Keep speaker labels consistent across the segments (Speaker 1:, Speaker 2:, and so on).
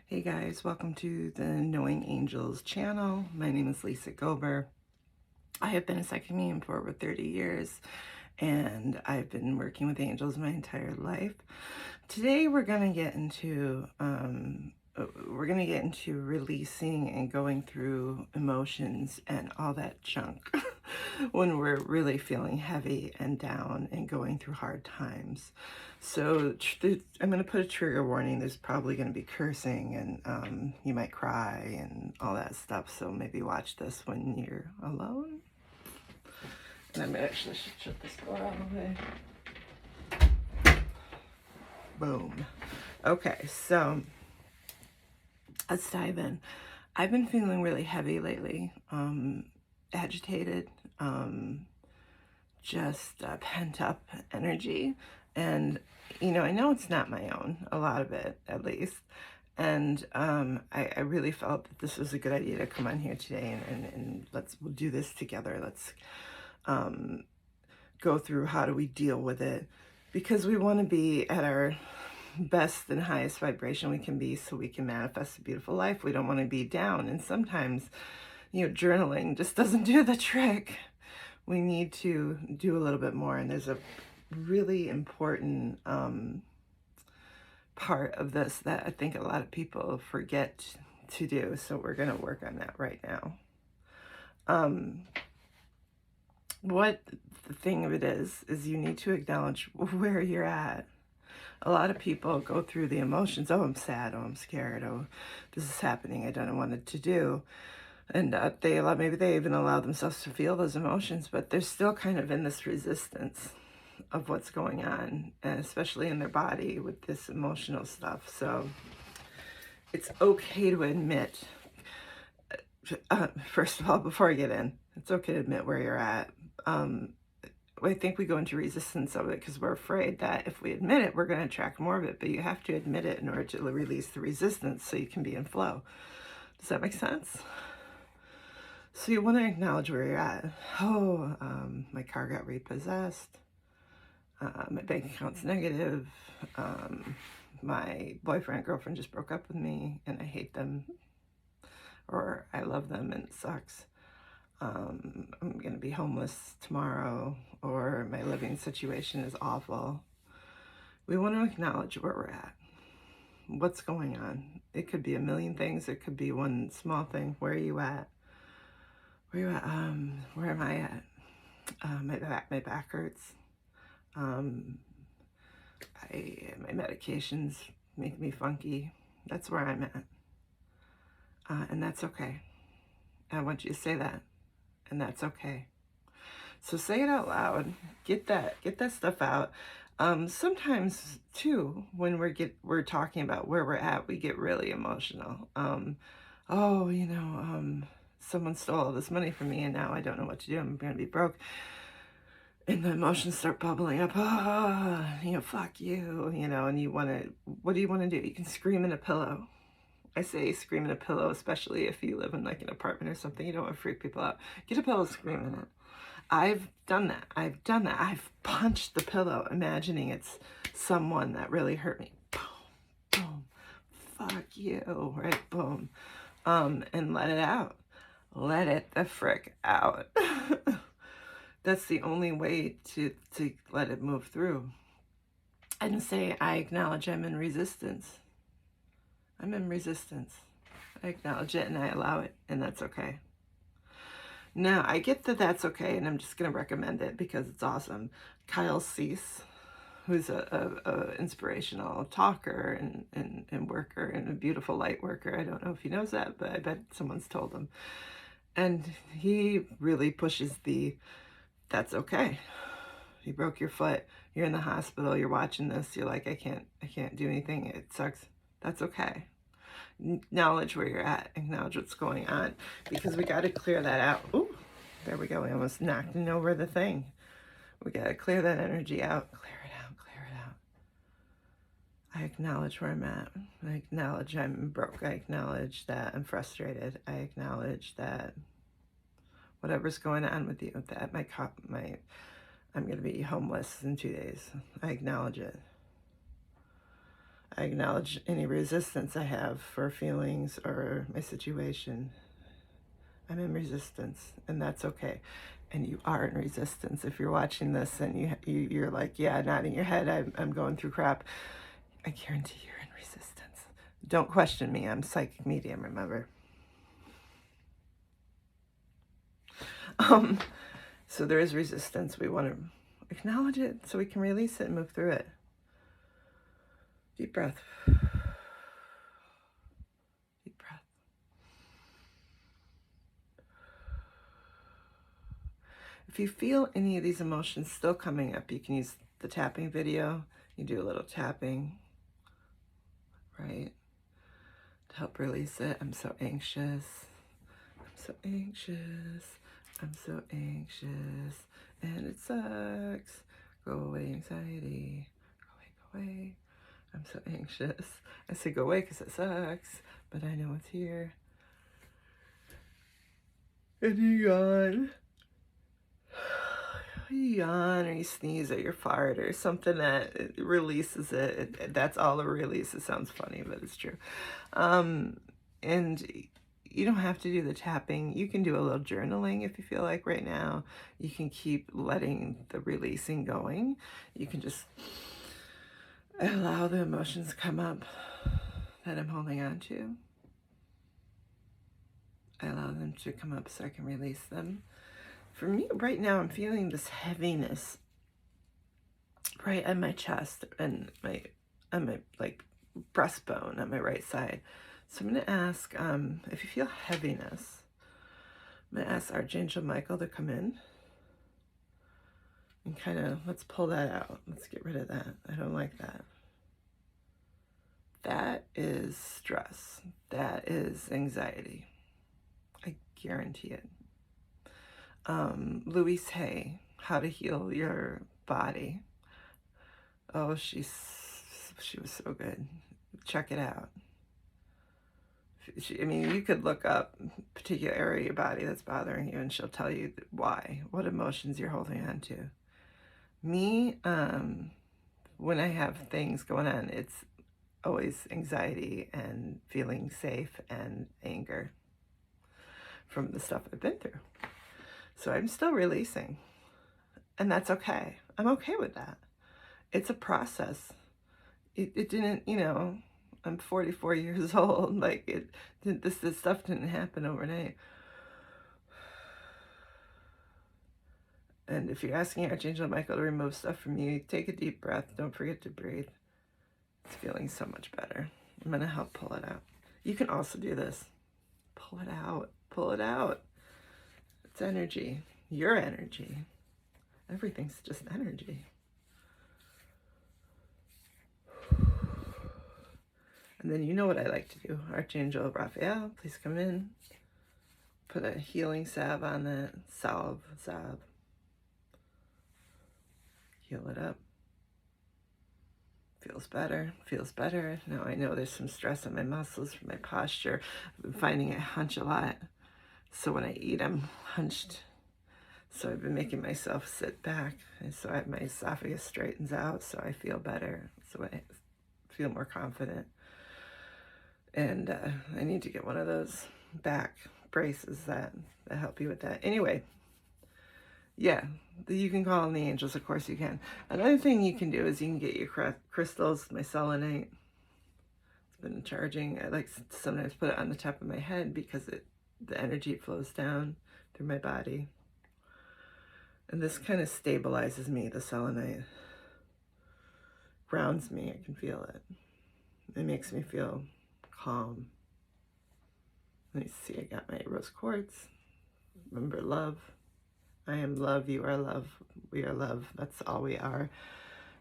Speaker 1: Hey guys, welcome to the Knowing Angels channel. My name is Lisa Gober. I have been a psychic medium for over 30 years and I've been working with angels my entire life. Today we're going to get into releasing and going through emotions and all that junk when we're really feeling heavy and down and going through hard times. So I'm going to put a trigger warning. There's probably going to be cursing and you might cry and all that stuff. So maybe watch this when you're alone. And I actually should shut this door all the way. Boom. Okay, so let's dive in. I've been feeling really heavy lately, agitated, just pent up energy. And, I know it's not my own, a lot of it at least. And I really felt that this was a good idea to come on here today and we'll do this together. Let's go through how do we deal with it, because we want to be at our best and highest vibration we can be so we can manifest a beautiful life. We don't want to be down. And sometimes, journaling just doesn't do the trick. We need to do a little bit more. And there's a really important part of this that I think a lot of people forget to do. So we're going to work on that right now. What the thing of it is you need to acknowledge where you're at. A lot of people go through the emotions. Oh, I'm sad. Oh, I'm scared. Oh, this is happening. I don't know what to do. And maybe they even allow themselves to feel those emotions, but they're still kind of in this resistance of what's going on, and especially in their body with this emotional stuff. So it's okay to admit, first of all, before I get in, it's okay to admit where you're at. I think we go into resistance of it because we're afraid that if we admit it, we're going to attract more of it. But you have to admit it in order to release the resistance so you can be in flow. Does that make sense? So you want to acknowledge where you're at. Oh, my car got repossessed. My bank account's negative. My boyfriend, girlfriend just broke up with me and I hate them. Or I love them and it sucks. I'm going to be homeless tomorrow, or my living situation is awful. We want to acknowledge where we're at. What's going on? It could be a million things. It could be one small thing. Where are you at? Where are you at? Where am I at? My back hurts. My medications make me funky. That's where I'm at. And that's okay. I want you to say that. And that's okay. So say it out loud. Get that stuff out. Sometimes too, when we're talking about where we're at, we get really emotional. Someone stole all this money from me and now I don't know what to do. I'm going to be broke. And the emotions start bubbling up. Fuck you, and what do you want to do? You can scream in a pillow. I say scream in a pillow, especially if you live in like an apartment or something. You don't want to freak people out. Get a pillow, scream in it. I've done that. I've punched the pillow, imagining it's someone that really hurt me. Boom, boom, fuck you, right? Boom. And let it out. Let it the frick out. That's the only way to let it move through. And say, I acknowledge I'm in resistance. I'm in resistance. I acknowledge it and I allow it, and that's okay. Now, I get that that's okay, and I'm just going to recommend it because it's awesome. Kyle Cease, who's a inspirational talker and worker and a beautiful light worker. I don't know if he knows that, but I bet someone's told him. And he really pushes that's okay. You broke your foot. You're in the hospital. You're watching this. You're like, I can't do anything. It sucks. That's okay. Acknowledge where you're at. Acknowledge what's going on, because we got to clear that out. Ooh, there we go. We almost knocked over the thing. We got to clear that energy out. Clear it out. Clear it out. I acknowledge where I'm at. I acknowledge I'm broke. I acknowledge that I'm frustrated. I acknowledge that whatever's going on with you, that I'm going to be homeless in 2 days. I acknowledge it. I acknowledge any resistance I have for feelings or my situation. I'm in resistance, and that's okay. And you are in resistance. If you're watching this and you're like, yeah, nodding your head, I'm going through crap, I guarantee you're in resistance. Don't question me. I'm psychic medium, remember? So there is resistance. We want to acknowledge it so we can release it and move through it. Deep breath. Deep breath. If you feel any of these emotions still coming up, you can use the tapping video. You do a little tapping, right, to help release it. I'm so anxious. I'm so anxious. I'm so anxious. And it sucks. Go away, anxiety. Go away, go away. I'm so anxious. I say go away because it sucks, but I know it's here. And you yawn. You yawn or you sneeze or you fart or something that releases it. That's all it releases. It sounds funny, but it's true. And you don't have to do the tapping. You can do a little journaling if you feel like right now. You can keep letting the releasing going. You can just allow the emotions come up that I'm holding on to. I allow them to come up so I can release them. For me, right now, I'm feeling this heaviness right on my chest and on my like breastbone on my right side. So I'm going to ask, if you feel heaviness, I'm going to ask Archangel Michael to come in and kind of, let's pull that out. Let's get rid of that. I don't like that. That is stress. That is anxiety. I guarantee it. Louise Hay, How to Heal Your Body. Oh, she was so good. Check it out. I mean, you could look up a particular area of your body that's bothering you, and she'll tell you why, what emotions you're holding on to. Me, when I have things going on, it's always anxiety and feeling safe and anger from the stuff I've been through. So I'm still releasing, and that's okay. I'm okay with that. It's a process. It didn't, I'm 44 years old. Like this stuff didn't happen overnight. And if you're asking Archangel Michael to remove stuff from you, take a deep breath. Don't forget to breathe. It's feeling so much better. I'm going to help pull it out. You can also do this. Pull it out. Pull it out. It's energy. Your energy. Everything's just energy. And then you know what I like to do. Archangel Raphael, please come in. Put a healing salve on that. Salve. Heal it up. Feels better. Now I know there's some stress on my muscles from my posture. I've been finding I hunch a lot. So when I eat, I'm hunched. So I've been making myself sit back. And so my esophagus straightens out, so I feel better. So I feel more confident. And I need to get one of those back braces that help you with that. Anyway, yeah, you can call on the angels, of course you can. Another thing you can do is you can get your crystals, my selenite. It's been charging. I like to sometimes put it on the top of my head because the energy flows down through my body. And this kind of stabilizes me, the selenite. Grounds me, I can feel it. It makes me feel calm. Let me see, I got my rose quartz. Remember, love. I am love, you are love, we are love. That's all we are.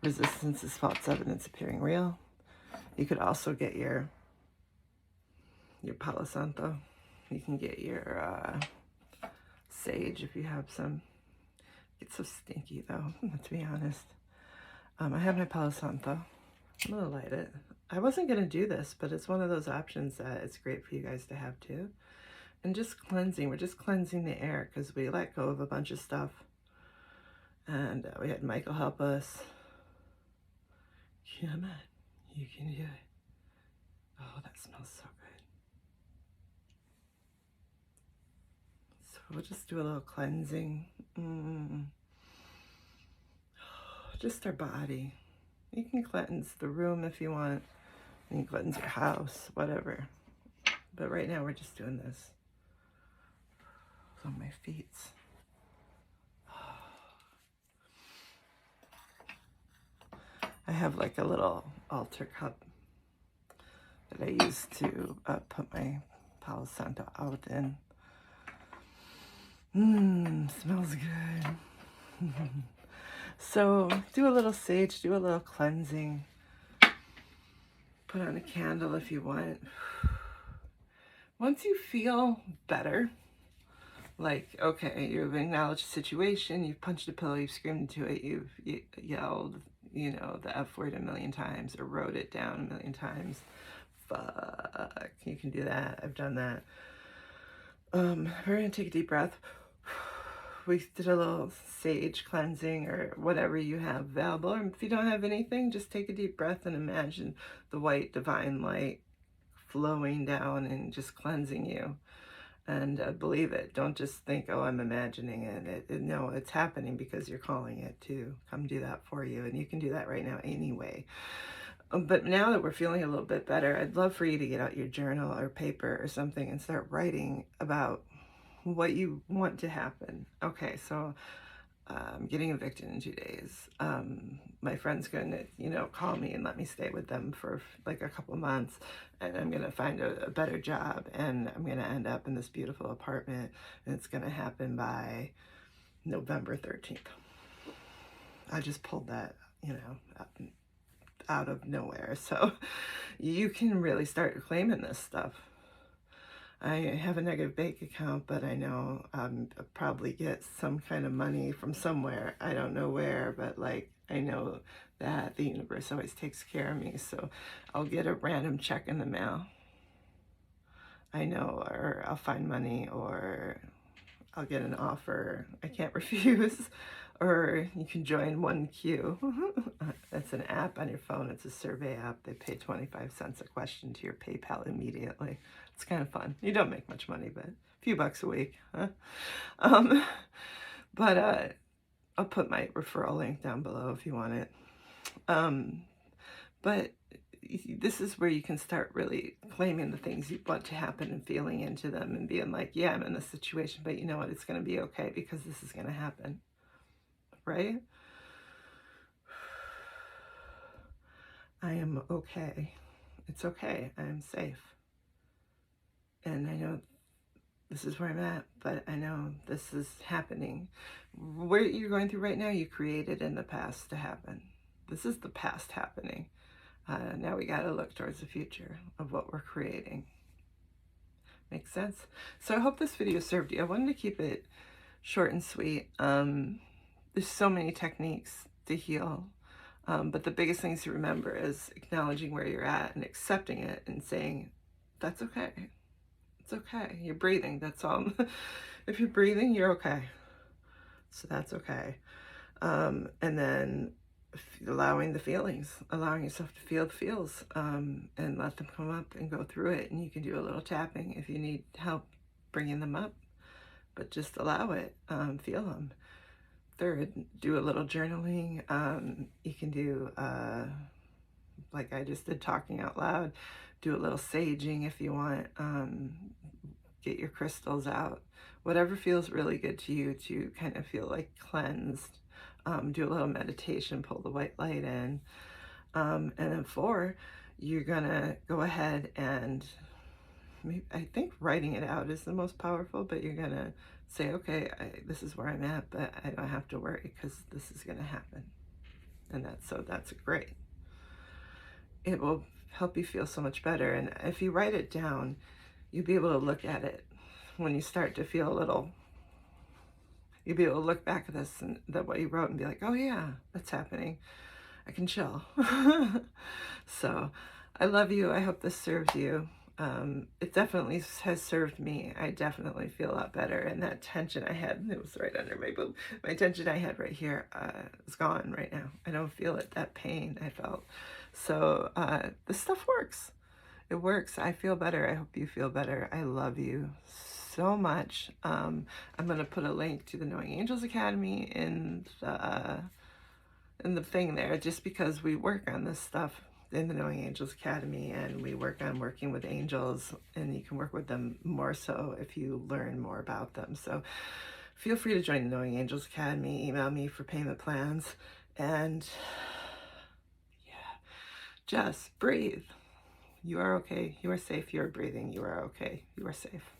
Speaker 1: Resistance is false evidence appearing real. You could also get your Palo Santo. You can get your sage if you have some. It's so stinky though, to be honest. I have my Palo Santo. I'm gonna light it. I wasn't gonna do this, but it's one of those options that it's great for you guys to have too. And just cleansing, we're just cleansing the air because we let go of a bunch of stuff. And we had Michael help us. You can do it. Oh, that smells so good. So we'll just do a little cleansing. Just our body. You can cleanse the room if you want. You can cleanse your house, whatever. But right now we're just doing this on my feet. I have like a little altar cup that I use to put my Palo Santo out in. Smells good. So do a little sage, do a little cleansing. Put on a candle if you want. Once you feel better, like, okay, you've acknowledged the situation, you've punched a pillow, you've screamed into it, you've yelled, you know, the F word a million times or wrote it down a million times. Fuck, you can do that. I've done that. We're gonna take a deep breath. We did a little sage cleansing or whatever you have available. Or if you don't have anything, just take a deep breath and imagine the white divine light flowing down and just cleansing you. And believe it. Don't just think, oh, I'm imagining it. No, it's happening because you're calling it to come do that for you. And you can do that right now anyway. But now that we're feeling a little bit better, I'd love for you to get out your journal or paper or something and start writing about what you want to happen. Okay, so I'm getting evicted in 2 days. My friend's going to, you know, call me and let me stay with them for like a couple months, and I'm going to find a better job, and I'm going to end up in this beautiful apartment, and it's going to happen by November 13th. I just pulled that, you know, out of nowhere. So you can really start claiming this stuff. I have a negative bank account, but I know I'll probably get some kind of money from somewhere. I don't know where, but like I know that the universe always takes care of me. So I'll get a random check in the mail. I know, or I'll find money, or I'll get an offer I can't refuse. Or you can join 1Q. That's an app on your phone. It's a survey app. They pay 25 cents a question to your PayPal immediately. It's kind of fun. You don't make much money, but a few bucks a week. Huh? But I'll put my referral link down below if you want it. But this is where you can start really claiming the things you want to happen and feeling into them and being like, yeah, I'm in this situation, but you know what? It's going to be okay because this is going to happen. Right? I am okay. It's okay. I am safe. And I know this is where I'm at, but I know this is happening. What you're going through right now, you created in the past to happen. This is the past happening. Now we got to look towards the future of what we're creating. Makes sense? So I hope this video served you. I wanted to keep it short and sweet. There's so many techniques to heal, but the biggest things to remember is acknowledging where you're at and accepting it and saying, that's okay. It's okay. You're breathing. That's all. If you're breathing, you're okay. So that's okay. And then allowing the feelings, allowing yourself to feel the feels, and let them come up and go through it. And you can do a little tapping if you need help bringing them up, but just allow it, feel them. Third, do a little journaling. You can do, like I just did, talking out loud. Do a little saging if you want. Get your crystals out. Whatever feels really good to you to kind of feel like cleansed. Do a little meditation, pull the white light in. And then 4, you're gonna go ahead and, I think writing it out is the most powerful, but you're gonna say, okay, this is where I'm at, but I don't have to worry because this is gonna happen. And that's great. It will help you feel so much better. And if you write it down, you'll be able to look at it when you start to feel a little, you'll be able to look back at this and what you wrote and be like, oh yeah, that's happening. I can chill. So I love you. I hope this serves you. It definitely has served me. I definitely feel a lot better. And that tension I had, it was right under my boob. My tension I had right here is gone right now. I don't feel it, that pain I felt So this stuff works. It works. I feel better. I hope you feel better. I love you so much. I'm going to put a link to the Knowing Angels Academy in the thing there, just because we work on this stuff in the Knowing Angels Academy, and we work on working with angels, and you can work with them more so if you learn more about them. So feel free to join the Knowing Angels Academy. Email me for payment plans, and yeah, just breathe. You are okay. You are safe. You are breathing. You are okay. You are safe.